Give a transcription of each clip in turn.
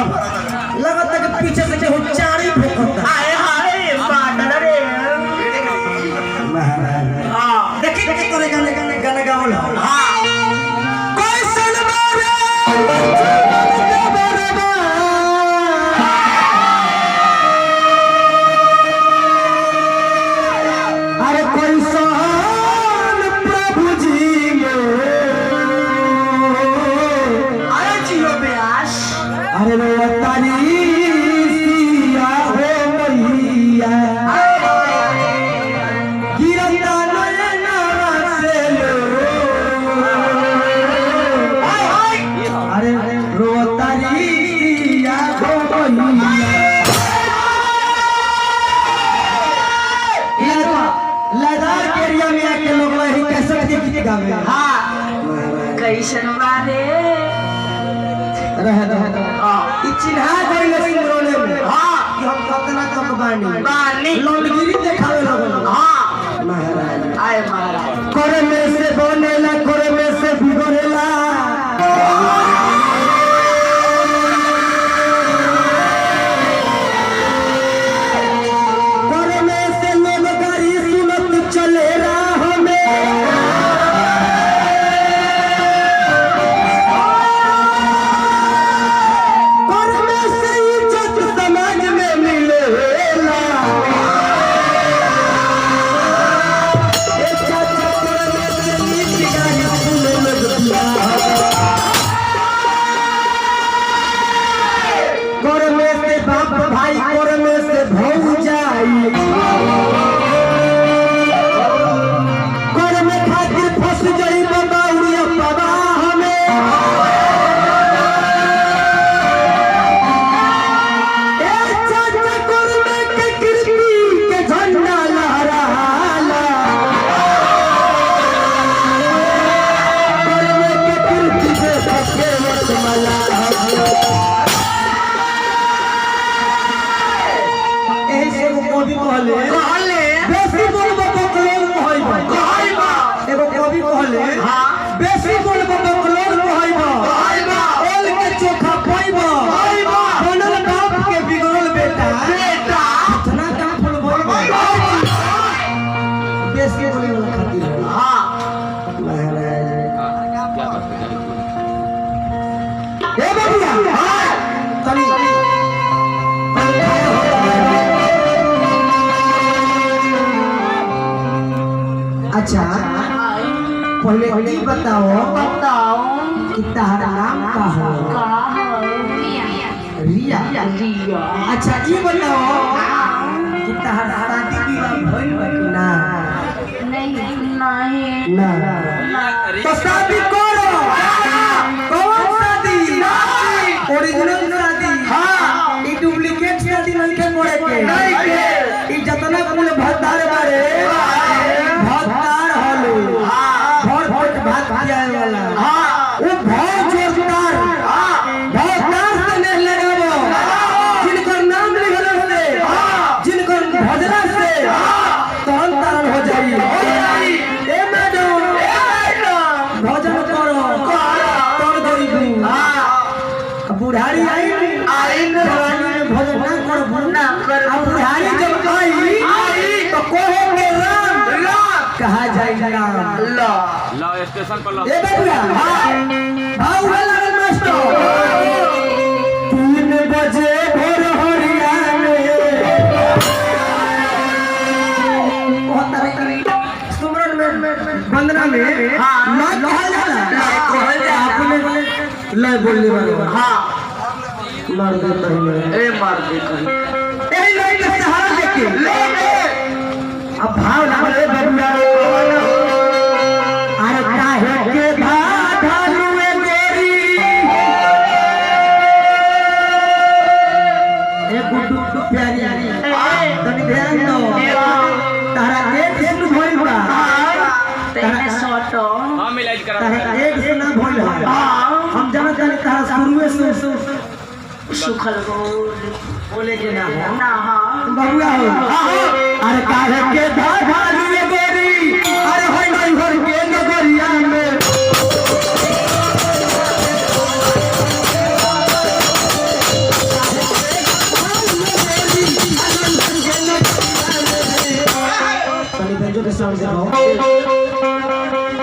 लगता कि पीछे से केहू चारी भोंकता। हाय हाय बादल रे हां देखी तोरे गाना गावल। हां कोई सनबा रे अरे कोई सन प्रभु जी अरे जियो ब्यास अरे रो तारी सिया हो मैया गिरता नयना से लो अरे रो तारी सिया हो मैया लदार के एरिया में आके लोग वही कैसे गीत गावे। हां कैसन बारे रह ई चिन्हा गइल सिमरोले में। हां कि हम कतना तक बानी बानी लौंडगिरी देखावे लगल। हां महाराज आए महाराज करे में से बनेला करे में से बिगड़ेला करे में से लोग गाड़ी सुनत चले राह में करे में से इज्जत समाज में मिलेला। कर में से बाप भाई कर में से भौजाई कर में खातिर फंस जाई बाबूरिया बाबा हमें ए चाचा कर में के कीर्ति के झंडा लहराला कर में के कीर्ति से सके मला कवि कहले बेसी बोलबो बकलोल कहइबो एगो कवि कहले हां बेसी बोलबो बकलोल कहइबो ओल के चोखा पइबो बनल बाप के बिगड़ल बेटा इतना का बोलबो बेसी बोले वाला खातिर हां महाराज क्या करते ए बाबूया हां तनी अच्छा पहले ये बताओ कि तारा नाम का हो? रिया। अच्छा ये बताओ कि तारा शादी विवाह भइल बा कि ना? ना तो शादी करो। कौन शादी? ओरिजिनल शादी। हां ई डुप्लीकेट शादी नहीं के करे के ई जतना कुल भद्दार बारे भद्दार हलो भर भात जाए वाला वो बहुत जोरदार भद्दार से नहीं लगावो जिनकर नाम लिखल होले जिनकर भजला से तन तारण हो जाई ए मैडम भजन करो तोड़ गरीबू बुढ़ारी आई जवानी में भजन ना कर बुढ़ारी जब आई तो कोहे के राम कहा जाएगा ला स्टेशन पर ला ए बेटा हां भाव लगल मास्टर 3 बजे भोर हरिया में बहुत तरह की सुमरन में वंदना में हां ना कहल जाला आपने बोले ले बोलने वाले हां मार दे पहले ए मार दे कहीं ए नहीं के सहारा देके अब भाव लागल ए बबुआ अरे काहे के भालुए गोरी ए गुड्डू प्यारी तनी ध्यान दो तारा एक सुन भइल बा तेने सोटो हां मिलाज करा तारा एक सुन भइल बा हम जानत जानी तारा शुरुए से सुखल बोले के ना हो ना हां बबुआ हो अरे काहे के भालुए गोरी अरे होय नहीं घर के नगरिया में सामने देखो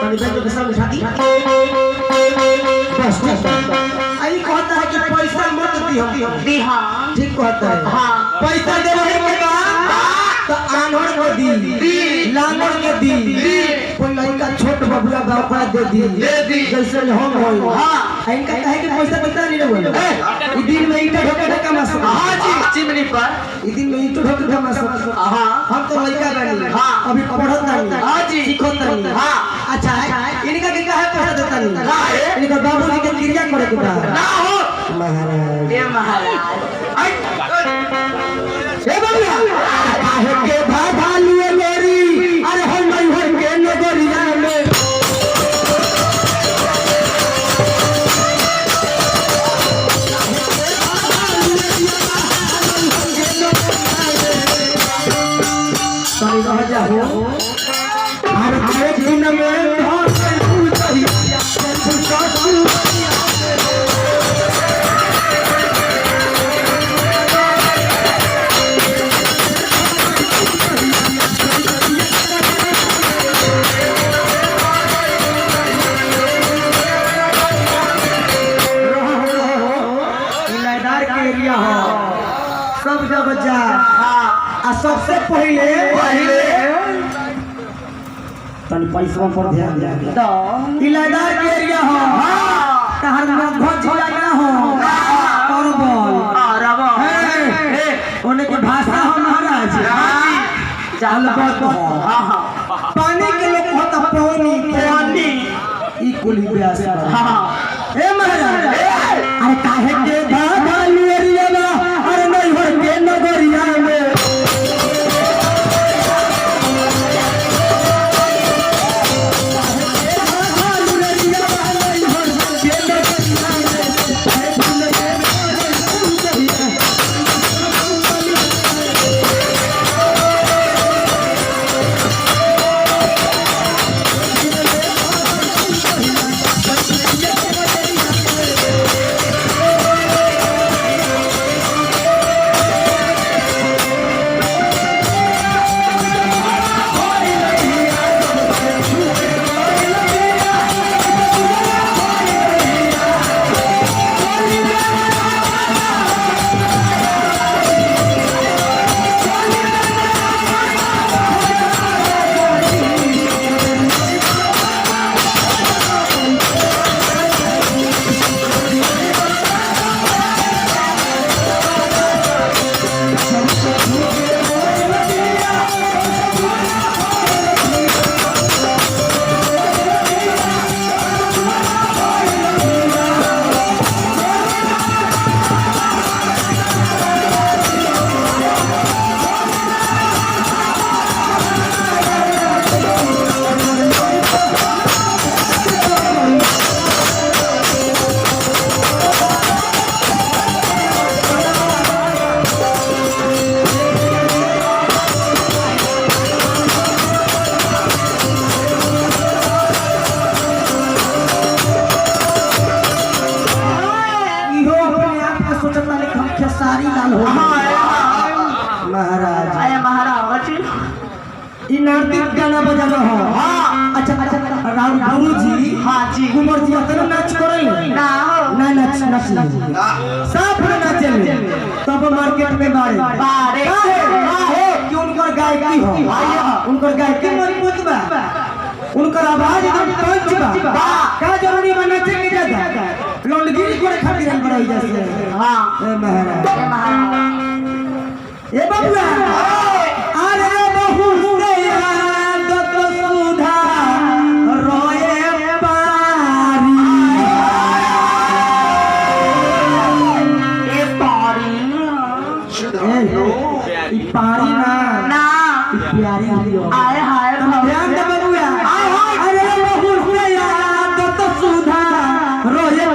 तनी बेंच के सामने उठा दी बस आई कहता है कि पैसा मत दी हम दी हाँ ठीक कहता है हाँ पैसा देवे के बाद तो आनर को दी लानर के दी कोई लड़का छोट बबुआ गांव का दे दी जैसे हम हो हां इनका कहे कि पैसा देता नहीं बोले ई दिन में ईटा ढोके कमा सकते हां जी चिमनी पर ई दिन में ईटा ढोके कमा सकते हां हम तो लड़का बानी हां अभी पढ़त नहीं हां जी सीखत नहीं हां अच्छा इनका के कहे पैसा देता नहीं हां इनका बाबूजी के क्रिया करे के बा ना हो महाराज ये महाराज ए बबुआ काहे के भाभा लिए मेरी अरे हम नहीं हो के नगरिया में सही रह जाओ हर एक दिन में बहुत कुछ चाहिए सब जगह जा आ सबसे पहले तनी पैसा पर ध्यान दे तो इलादार के एरिया हो तहर मध्य जिला ना हो करबल रवा ओने के भाषा हो महाराज जालबत हो पानी के लोग होता पानी ई कुली ब्यास हां ए महाराज अरे काहे के भाभा एरिया में अरे नहीं हो के नगरिया में महाराज आया महाराज इ नाटक गाना बजाना हो हां अच्छा राम गुरुजी हां जी कुंवर जी अतन नाच करे ना हो ना नाच साफ ना नाचे तब मार्केट में बारे काहे कि उनकर गायकी हो उनकर गायकी मजबूत बा उनकर आवाज एकदम पंच बा का जरूरी बा नाचे के ज्यादा लौंडगिरी करे खातिर हम बड़ाई जैसे हां ए महाराज ए बबुआ अरे बहु रे याद तो सुधा रोए पारी ए पारी ई पारी ना ई प्यारी लियो आए हाय ध्यान दे बबुआ अरे बहु रे याद तो सुधा रोए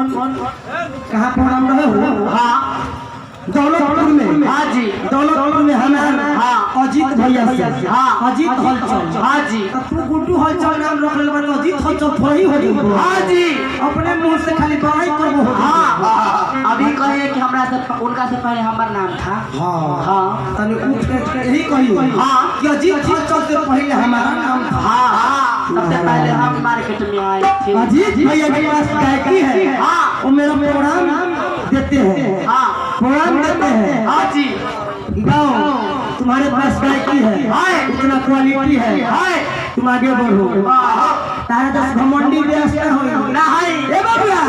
कहाँ पर हम रहे हो दौलतपुर में। हाँ जी। दौलतपुर में हमें हाँ। अजीत भैया से। हाँ। अजीत हलचल। हाँ जी। अब तू गुड्डू हलचल नाम रख ले तो अजीत हलचल थोड़ा ही हो जाएगा। हाँ जी। अपने मुंह से खाली बड़ाई करबो हो। हाँ अभी कहिए कि हमरा से उनका से पहले हमारा नाम था। हाँ हाँ तने उठ के यही कहियो। हाँ। कि अजीत हलचल से पहले हमारा नाम था। हाँ सबसे पहले हम मार्केट में आए थे। अजीत भैया के पास गायकी है। हाँ। वो मेरा प्रोग्राम देते हैं। हाँ प्रोग्राम देते हैं। हाँ जी। गाओ तुम्हारे पास गायकी है। हाँ। उतना क्वालिटी है। हाँ। तुम आगे बढ़ो। हाँ। तारा दस घमंडी व्यस्त हो। नहीं। ए बाबूया